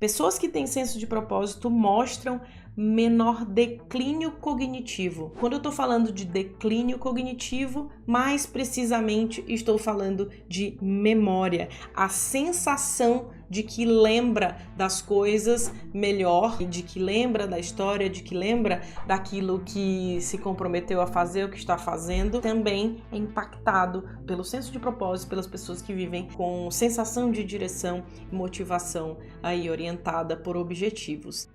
Pessoas que têm senso de propósito mostram menor declínio cognitivo. Quando eu estou falando de declínio cognitivo, mais precisamente estou falando de memória, a sensação de que lembra das coisas melhor, de que lembra da história, de que lembra daquilo que se comprometeu a fazer, o que está fazendo, também é impactado pelo senso de propósito, pelas pessoas que vivem com sensação de direção e motivação aí orientada por objetivos.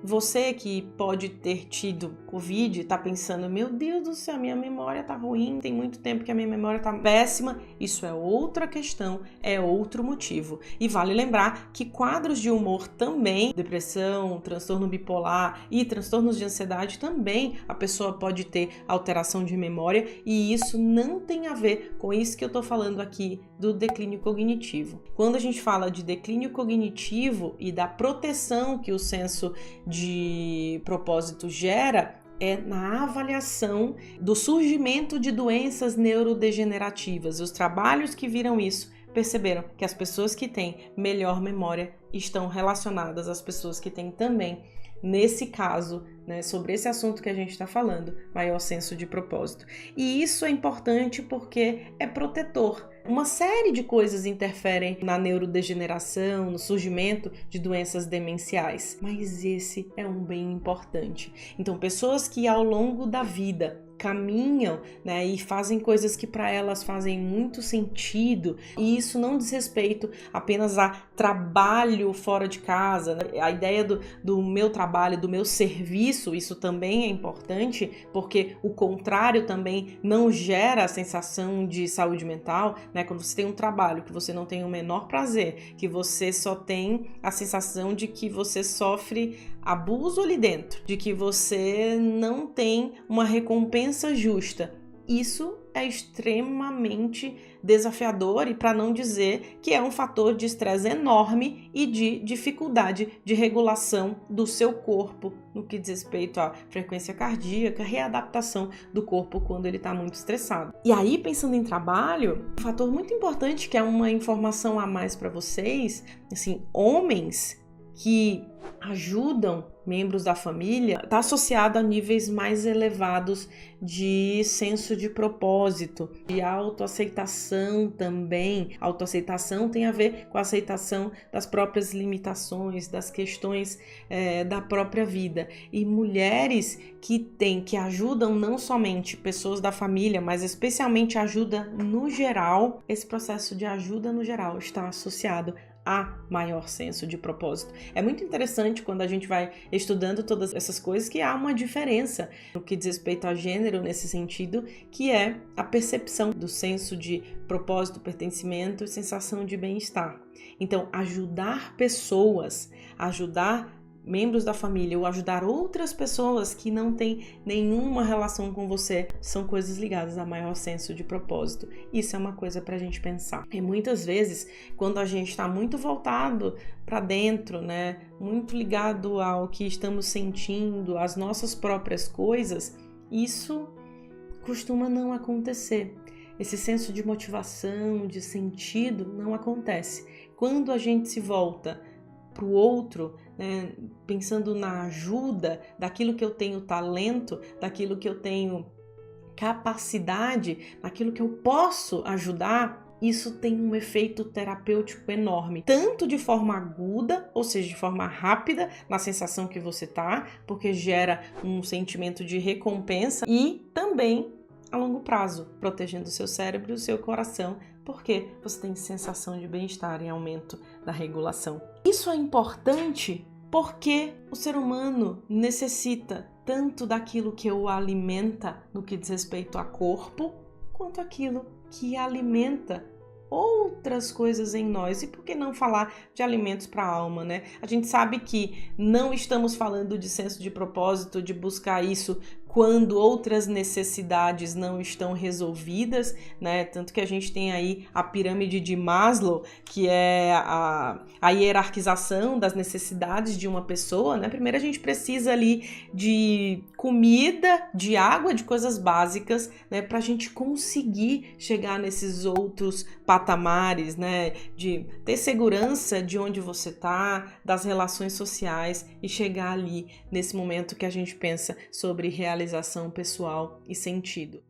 Você que pode ter tido Covid e tá pensando, meu Deus do céu, minha memória tá ruim, tem muito tempo que a minha memória tá péssima, isso é outra questão, é outro motivo. E vale lembrar que quadros de humor também, depressão, transtorno bipolar e transtornos de ansiedade também, a pessoa pode ter alteração de memória e isso não tem a ver com isso que eu tô falando aqui do declínio cognitivo. Quando a gente fala de declínio cognitivo e da proteção que o senso de propósito gera, é na avaliação do surgimento de doenças neurodegenerativas. Os trabalhos que viram isso perceberam que as pessoas que têm melhor memória estão relacionadas às pessoas que têm também, nesse caso, né, sobre esse assunto que a gente está falando, maior senso de propósito. E isso é importante porque é protetor. Uma série de coisas interferem na neurodegeneração, no surgimento de doenças demenciais, mas esse é um bem importante. Então, pessoas que ao longo da vida caminham, né, e fazem coisas que para elas fazem muito sentido, e isso não diz respeito apenas a trabalho fora de casa, né? A ideia do meu trabalho, do meu serviço, isso também é importante, porque o contrário também não gera a sensação de saúde mental, né? Quando você tem um trabalho que você não tem o menor prazer, que você só tem a sensação de que você sofre abuso ali dentro, de que você não tem uma recompensa justa. Isso é extremamente desafiador e para não dizer que é um fator de estresse enorme e de dificuldade de regulação do seu corpo no que diz respeito à frequência cardíaca, readaptação do corpo quando ele está muito estressado. E aí, pensando em trabalho, um fator muito importante que é uma informação a mais para vocês, assim, homens que ajudam membros da família, está associado a níveis mais elevados de senso de propósito, de autoaceitação também. Autoaceitação tem a ver com a aceitação das próprias limitações, das questões da própria vida. E mulheres que ajudam não somente pessoas da família, mas especialmente ajuda no geral, esse processo de ajuda no geral está associado a maior senso de propósito. É muito interessante quando a gente vai estudando todas essas coisas que há uma diferença no que diz respeito a gênero nesse sentido, que é a percepção do senso de propósito, pertencimento e sensação de bem-estar. Então, ajudar pessoas, ajudar membros da família ou ajudar outras pessoas que não têm nenhuma relação com você são coisas ligadas a maior senso de propósito. Isso é uma coisa para a gente pensar. E muitas vezes, quando a gente está muito voltado para dentro, né, muito ligado ao que estamos sentindo, às nossas próprias coisas, isso costuma não acontecer. Esse senso de motivação, de sentido, não acontece. Quando a gente se volta para o outro, né, pensando na ajuda, daquilo que eu tenho talento, daquilo que eu tenho capacidade, daquilo que eu posso ajudar, isso tem um efeito terapêutico enorme, tanto de forma aguda, ou seja, de forma rápida, na sensação que você tá, porque gera um sentimento de recompensa, e também a longo prazo, protegendo o seu cérebro e o seu coração, porque você tem sensação de bem-estar e aumento da regulação. Isso é importante porque o ser humano necessita tanto daquilo que o alimenta no que diz respeito a corpo, quanto aquilo que alimenta outras coisas em nós. E por que não falar de alimentos para a alma, né? A gente sabe que não estamos falando de senso de propósito, de buscar isso quando outras necessidades não estão resolvidas, né? Tanto que a gente tem aí a pirâmide de Maslow, que é a hierarquização das necessidades de uma pessoa, né? Primeiro a gente precisa ali de comida, de água, de coisas básicas, né? Para a gente conseguir chegar nesses outros patamares, né? De ter segurança de onde você está, das relações sociais e chegar ali nesse momento que a gente pensa sobre realização pessoal e sentido.